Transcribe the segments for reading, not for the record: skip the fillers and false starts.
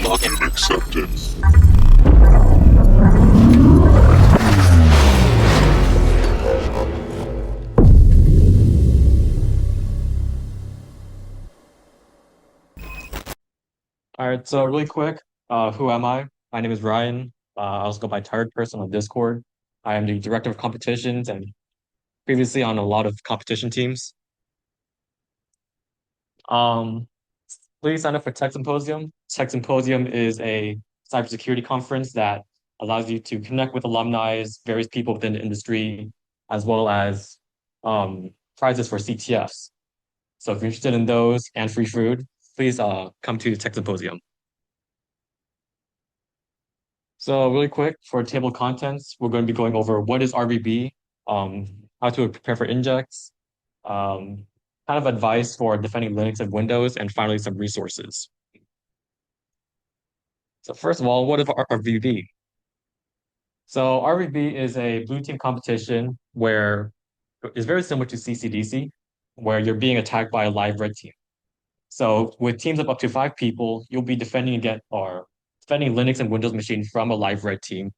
Login accepted. All right, so really quick, who am I? My name is Ryan. I also go by Tired Person on Discord. I am the director of competitions and previously on a lot of competition teams. Um, Please sign up for Tech Symposium. Tech Symposium is a cybersecurity conference that allows you to connect with alumni, various people within the industry, as well as prizes for CTFs. So if you're interested in those and free food, please come to Tech Symposium. So really quick for table of contents, we're going to be going over what is RvB, um, how to prepare for injects, um, kind of advice for defending Linux and Windows, and finally some resources. So first of all, what is RvB? So RvB is a blue team competition where it's very similar to CCDC, where you're being attacked by a live red team. So with teams of up to 5 people, you'll be defending against or defending Linux and Windows machines from a live red team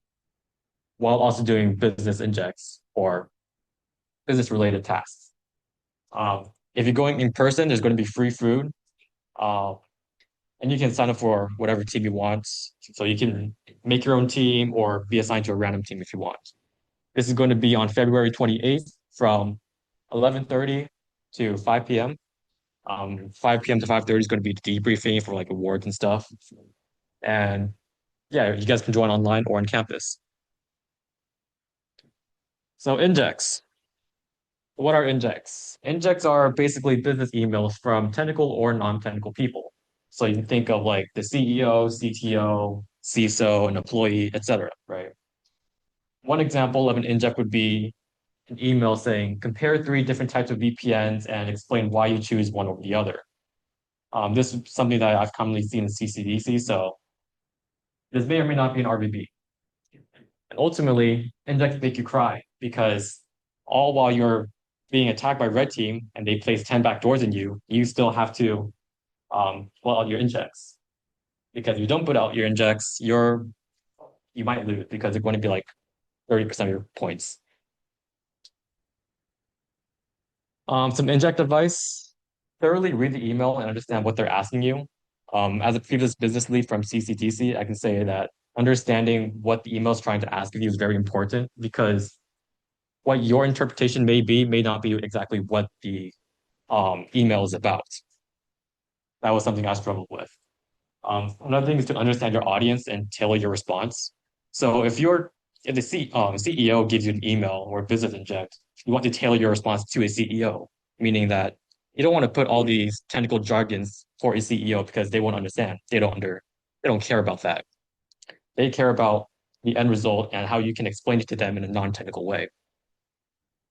while also doing business injects or business related tasks. If you're going in person, there's going to be free food, uh, and you can sign up for whatever team you want. So you can make your own team or be assigned to a random team if you want. This is going to be on February 28th from 11:30 to 5 p.m. 5 p.m. to 5:30 is going to be the debriefing for like awards and stuff. And yeah, you guys can join online or on campus. So injects. What are injects? Injects are basically business emails from technical or non-technical people. So you can think of like the CEO, CTO, CISO, an employee, etc. Right? One example of an inject would be an email saying, compare 3 different types of VPNs and explain why you choose one over the other. This is something that I've commonly seen in CCDC, so this may or may not be an RVB. And ultimately, injects make you cry because all while you're being attacked by red team and they place 10 backdoors in you, you still have to put out your injects. Because if you don't put out your injects, you might lose because it's going to be like 30% of your points. Some inject advice, thoroughly read the email and understand what they're asking you. As a previous business lead from CCTC, I can say that understanding what the email is trying to ask of you is very important because what your interpretation may be may not be exactly what the email is about. That was something I struggled with. Another thing is to understand your audience and tailor your response. So if the CEO gives you an email or a business inject, you want to tailor your response to a CEO, meaning that you don't want to put all these technical jargons for a CEO because they won't understand. They don't care about that. They care about the end result and how you can explain it to them in a non-technical way.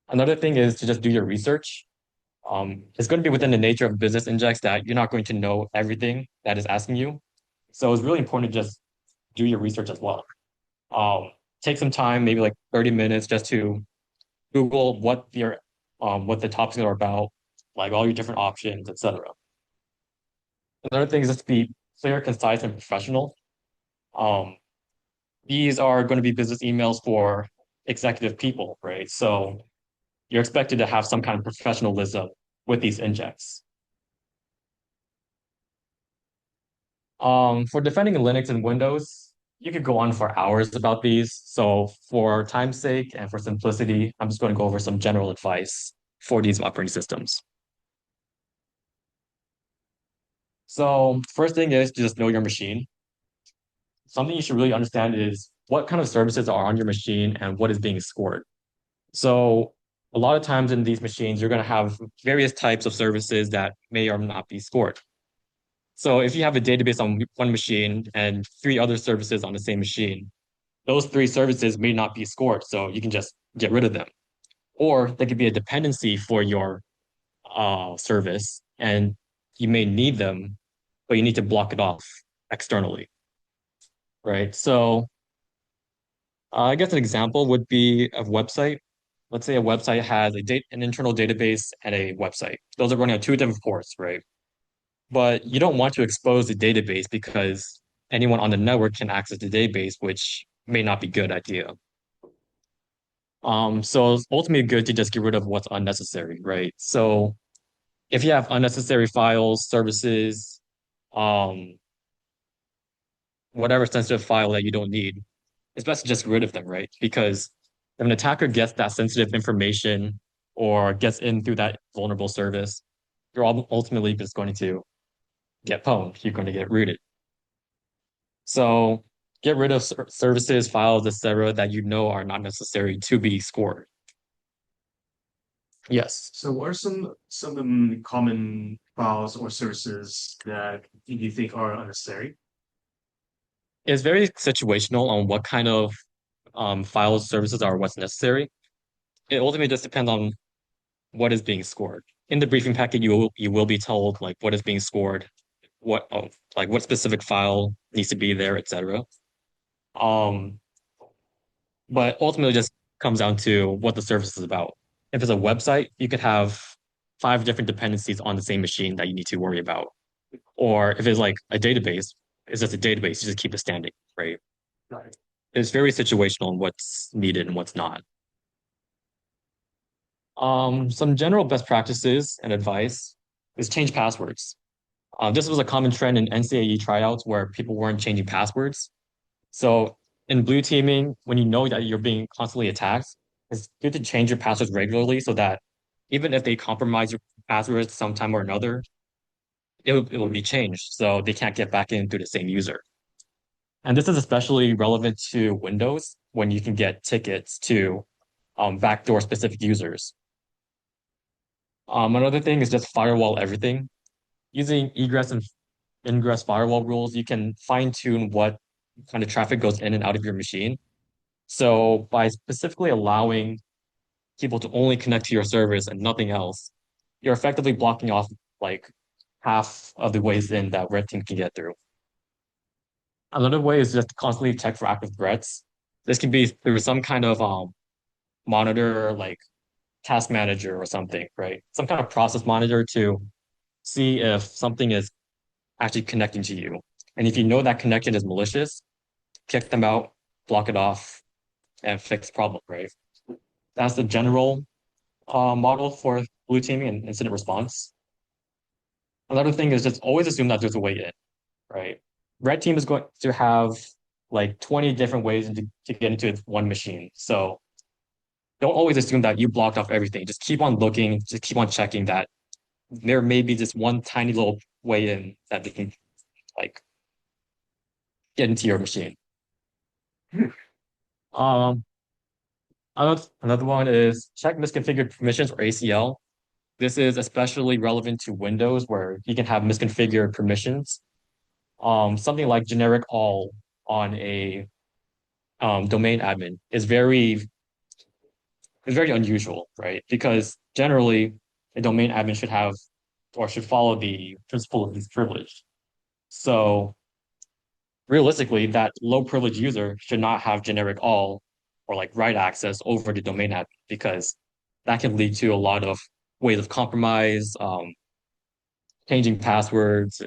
Another thing is to just do your research. It's going to be within the nature of business injects that you're not going to know everything that is asking you. So it's really important to just do your research as well. Um, Take some time, maybe like 30 minutes, just to Google what the topics are about, like all your different options, etc. Another thing is just to be clear, concise, and professional. Um, these are going to be business emails for executive people, right? So you're expected to have some kind of professionalism with these injects. For defending Linux and Windows, you could go on for hours about these. So for time's sake and for simplicity, I'm just going to go over some general advice for these operating systems. So first thing is to just know your machine. Something you should really understand is what kind of services are on your machine and what is being scored. So a lot of times in these machines, you're going to have various types of services that may or may not be scored. So if you have a database on one machine and 3 other services on the same machine, those 3 services may not be scored, so you can just get rid of them. Or they could be a dependency for your service, and you may need them, but you need to block it off externally, right? So I guess an example would be a website. Let's say a website has an internal database and a website. Those are running on 2 different ports, right? But you don't want to expose the database because anyone on the network can access the database, which may not be a good idea. So it's ultimately good to just get rid of what's unnecessary, right? So if you have unnecessary files, services, um, whatever sensitive file that you don't need, it's best to just get rid of them, right? Because if an attacker gets that sensitive information or gets in through that vulnerable service, you're ultimately just going to get pwned. You're going to get rooted. So get rid of services, files, etc., that you know are not necessary to be scored. Yes. So what are some of the common files or services that you think are unnecessary? It's very situational on what kind of files, services are what's necessary. It ultimately just depends on what is being scored. In the briefing packet, you will be told like what is being scored, like what specific file needs to be there, etc. Um, but ultimately, it just comes down to what the service is about. If it's a website, you could have five different dependencies on the same machine that you need to worry about. Or if it's like a database, it's just a database. You just keep it standing, right? Right. It's very situational on what's needed and what's not. Some general best practices and advice is change passwords. This was a common trend in NCAE tryouts where people weren't changing passwords. So in blue teaming, when you know that you're being constantly attacked, it's good to change your passwords regularly so that even if they compromise your passwords sometime or another, it will be changed so they can't get back in through the same user. And this is especially relevant to Windows when you can get tickets to backdoor specific users. Another thing is just firewall everything. Using egress and ingress firewall rules, you can fine tune what kind of traffic goes in and out of your machine. So by specifically allowing people to only connect to your servers and nothing else, you're effectively blocking off like half of the ways in that red team can get through. Another way is just to constantly check for active threats. This can be through some kind of monitor like task manager or something, right? Some kind of process monitor to see if something is actually connecting to you. And if you know that connection is malicious, kick them out, block it off, and fix the problem, right? That's the general model for blue teaming and incident response. Another thing is just always assume that there's a way in, right? Red team is going to have like 20 different ways to get into one machine. So don't always assume that you blocked off everything. Just keep on looking, just keep on checking that there may be just one tiny little way in that they can like get into your machine. Um, another one is check misconfigured permissions or ACL. This is especially relevant to Windows where you can have misconfigured permissions. Something like generic all on a domain admin is very unusual, right? Because generally a domain admin should have or should follow the principle of least privilege. So realistically, that low privilege user should not have generic all or like write access over the domain admin because that can lead to a lot of ways of compromise, changing passwords,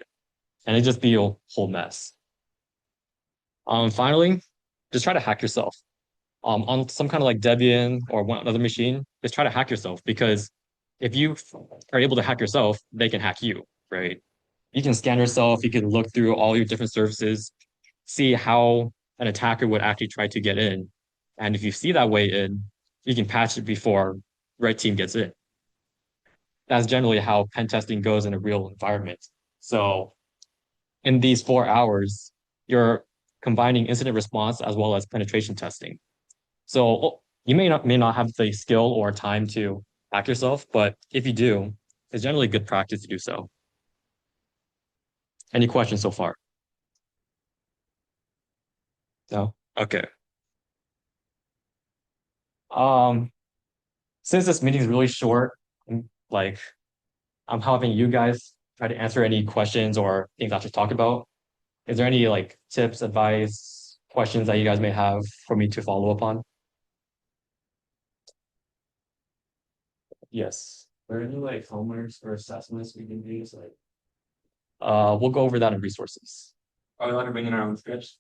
and it just be a whole mess. Finally, just try to hack yourself. On some kind of like Debian or one other machine, just try to hack yourself because if you are able to hack yourself, they can hack you, right? You can scan yourself, you can look through all your different services, see how an attacker would actually try to get in. And if you see that way in, you can patch it before red team gets in. That's generally how pen testing goes in a real environment. So in these 4 hours, you're combining incident response as well as penetration testing. So you may not have the skill or time to hack yourself, but if you do, it's generally good practice to do so. Any questions so far? No? Okay. Um, since this meeting is really short, like I'm helping you guys try to answer any questions or things I should talk about. Is there any like tips, advice, questions that you guys may have for me to follow up on? Yes. Are there any like homeworks or assessments we can use? Like, We'll go over that in resources. Are we allowed to bring in our own scripts?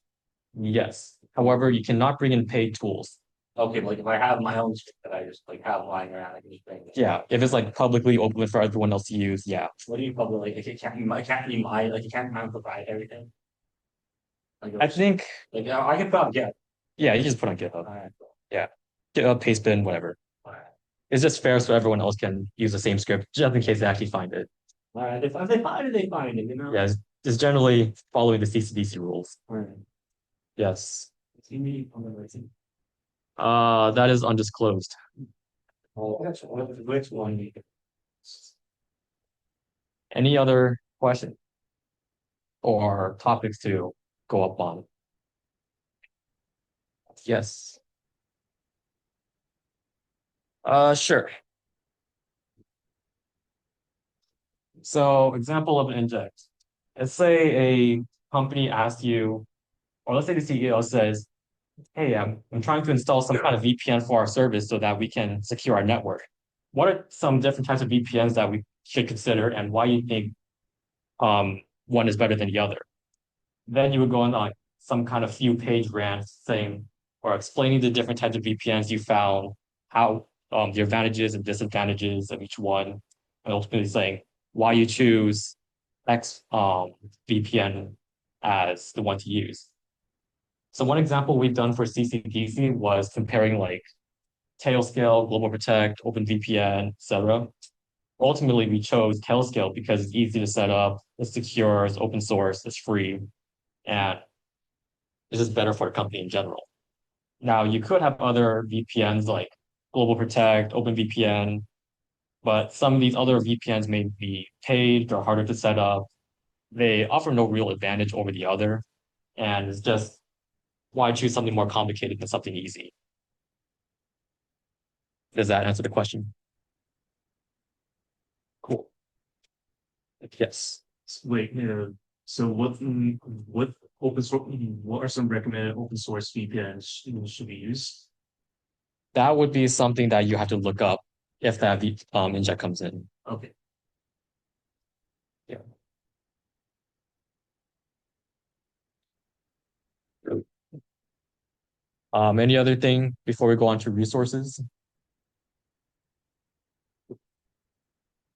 Yes. However, you cannot bring in paid tools. Okay, but like if I have my own script that I just like have lying around, I can just bring it. Yeah, if it's like publicly open for everyone else to use, yeah. What do you probably like? It can't be my like it can't kind of provide everything. Like I think, I can probably get. yeah, you just put on GitHub. All right, Yeah. GitHub, Pastebin, whatever. all right, It's just fair so everyone else can use the same script just in case they actually find it. all right. If they find it, they find it. You know. Yeah, it's generally following the CCDC rules. All right. Yes. See me on the rating. That is undisclosed. Oh, which one? Any other question or topics to go up on? Yes. Sure. So example of an inject. Let's say a company asks you, or let's say the CEO says, hey, I'm trying to install some kind of VPN for our service so that we can secure our network. What are some different types of VPNs that we should consider and why you think one is better than the other? Then you would go on like some kind of few page rant saying or explaining the different types of VPNs you found, how the advantages and disadvantages of each one, and ultimately saying why you choose X VPN as the one to use. So one example we've done for CCDC was comparing like Tailscale, Global Protect, OpenVPN, etc. Ultimately, we chose Tailscale because it's easy to set up, it's secure, it's open source, it's free, and it's just better for the company in general. Now, you could have other VPNs like Global Protect, OpenVPN, but some of these other VPNs may be paid, they're harder to set up, they offer no real advantage over the other, and it's just why choose something more complicated than something easy? Does that answer the question? Cool. Yes. Wait, so what open source, what are some recommended open source VPNs should we use? That would be something that you have to look up if that inject comes in. Okay. Yeah. Any other thing before we go on to resources?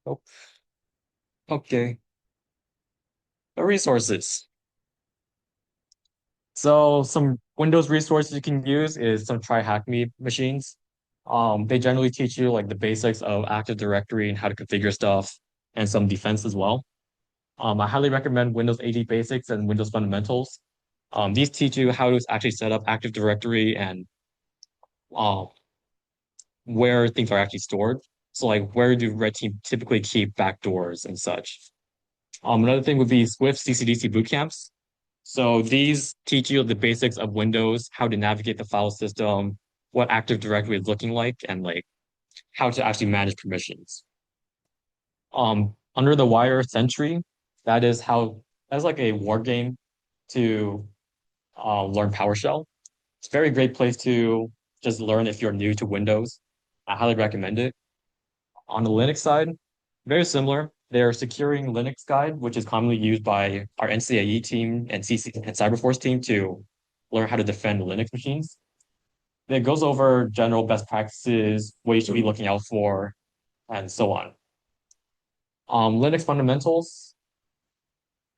Oh, okay. The resources. So some Windows resources you can use is some try hack me machines. They generally teach you like the basics of Active Directory and how to configure stuff and some defense as well. I highly recommend Windows 80 Basics and Windows Fundamentals. These teach you how to actually set up Active Directory and um, where things are actually stored. So like where do red team typically keep backdoors and such. Another thing would be Swift CCDC boot camps. So these teach you the basics of Windows, how to navigate the file system, what Active Directory is looking like, and like how to actually manage permissions. Under the Wire Sentry, that's like a war game to learn PowerShell. It's a very great place to just learn if you're new to Windows. I highly recommend it. On the Linux side, very similar. Their Securing Linux guide, which is commonly used by our NCAE team and CC and Cyberforce team to learn how to defend Linux machines. It goes over general best practices, what you should be looking out for, and so on. Linux fundamentals,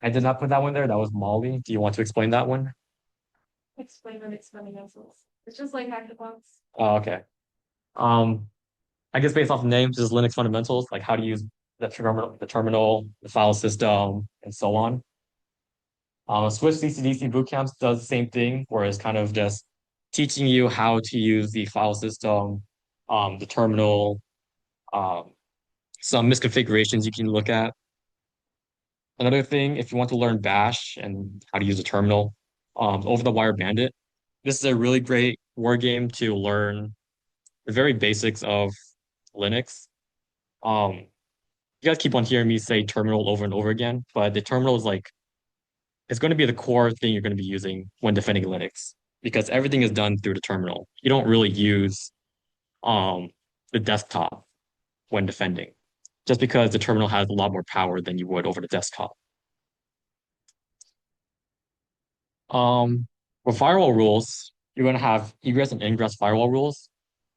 I did not put that one there. That was Molly. Do you want to explain that one? Explain Linux fundamentals. It's just like hackathons. Oh, okay. Um, I guess based off the names, just Linux fundamentals, like how to use the file system, and so on. Swift CCDC bootcamps does the same thing, where it's kind of just teaching you how to use the file system, the terminal, um, some misconfigurations you can look at. Another thing, if you want to learn Bash and how to use a terminal, Over the Wire Bandit, this is a really great war game to learn the very basics of Linux. Um, you guys keep on hearing me say terminal over and over again, but the terminal is like it's going to be the core thing you're going to be using when defending Linux because everything is done through the terminal. You don't really use um the desktop when defending, just because the terminal has a lot more power than you would over the desktop. For firewall rules, you're going to have egress and ingress firewall rules.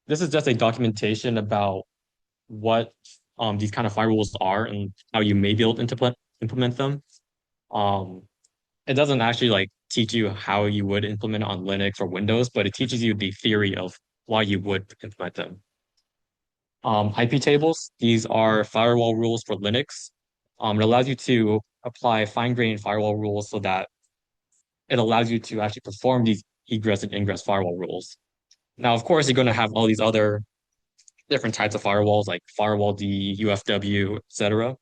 This is just a documentation about what these kind of firewalls are and how you may be able to implement them. Um, it doesn't actually like teach you how you would implement it on Linux or Windows, but it teaches you the theory of why you would implement them. IP tables, these are firewall rules for Linux. It allows you to apply fine-grained firewall rules so that it allows you to actually perform these egress and ingress firewall rules. Now, of course, you're going to have all these other different types of firewalls like firewall D, UFW, etc.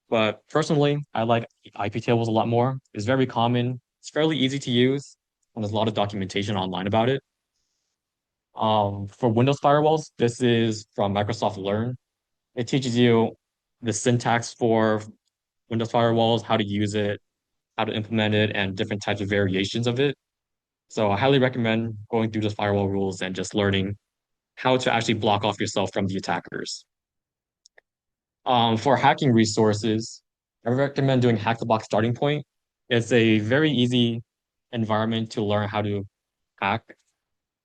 But personally, I like IP tables a lot more. It's very common. It's fairly easy to use, and there's a lot of documentation online about it. For Windows firewalls, this is from Microsoft Learn. It teaches you the syntax for Windows firewalls, how to use it, how to implement it, and different types of variations of it. So I highly recommend going through the firewall rules and just learning how to actually block off yourself from the attackers. For hacking resources, I recommend doing Hack the Box Starting Point. It's a very easy environment to learn how to hack.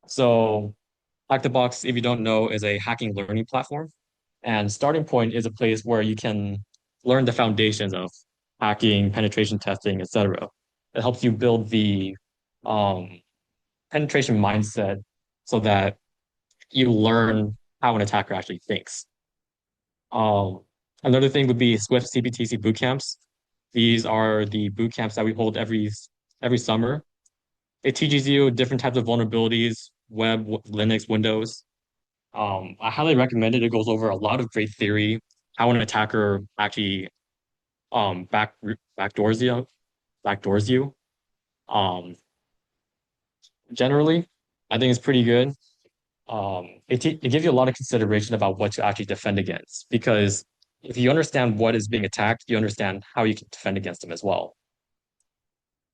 So Hack the Box, if you don't know, is a hacking learning platform. And Starting Point is a place where you can learn the foundations of hacking, penetration testing, etc. It helps you build the um, penetration mindset so that you learn how an attacker actually thinks. Um, Another thing would be Swift CBTC boot camps. These are the boot camps that we hold every summer. It teaches you different types of vulnerabilities, web, Linux, Windows. I highly recommend it. It goes over a lot of great theory, how an attacker actually backdoors you, backdoors you. Um, Generally, I think it's pretty good. It gives you a lot of consideration about what to actually defend against because if you understand what is being attacked, you understand how you can defend against them as well.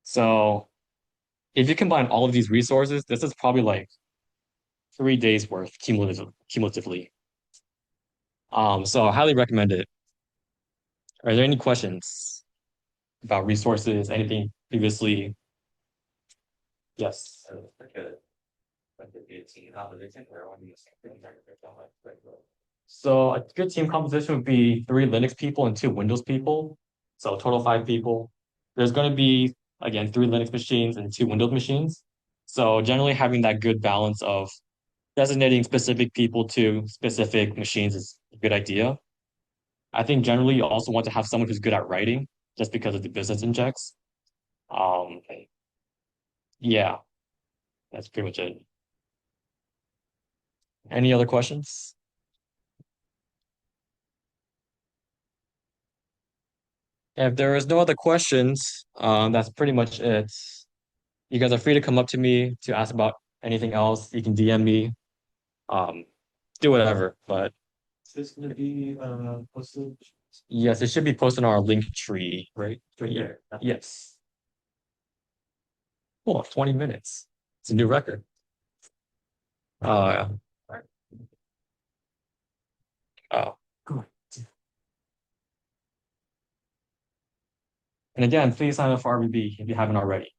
So if you combine all of these resources, this is probably like 3 days worth cumulatively. So I highly recommend it. Are there any questions about resources, anything previously? Yes. So a good team composition would be 3 Linux people and 2 Windows people. So total 5 people. There's going to be, again, 3 Linux machines and 2 Windows machines. So generally having that good balance of designating specific people to specific machines is a good idea. I think generally you also want to have someone who's good at writing just because of the business injects. Um, yeah, that's pretty much it. Any other questions? If there is no other questions, that's pretty much it. You guys are free to come up to me to ask about anything else. You can DM me, um, do whatever. But Is this gonna be posted? yes, it should be posted on our link tree, right? Right here. Yes. Cool, 20 minutes. It's a new record. Uh, oh. And again, please sign up for RvB if you haven't already.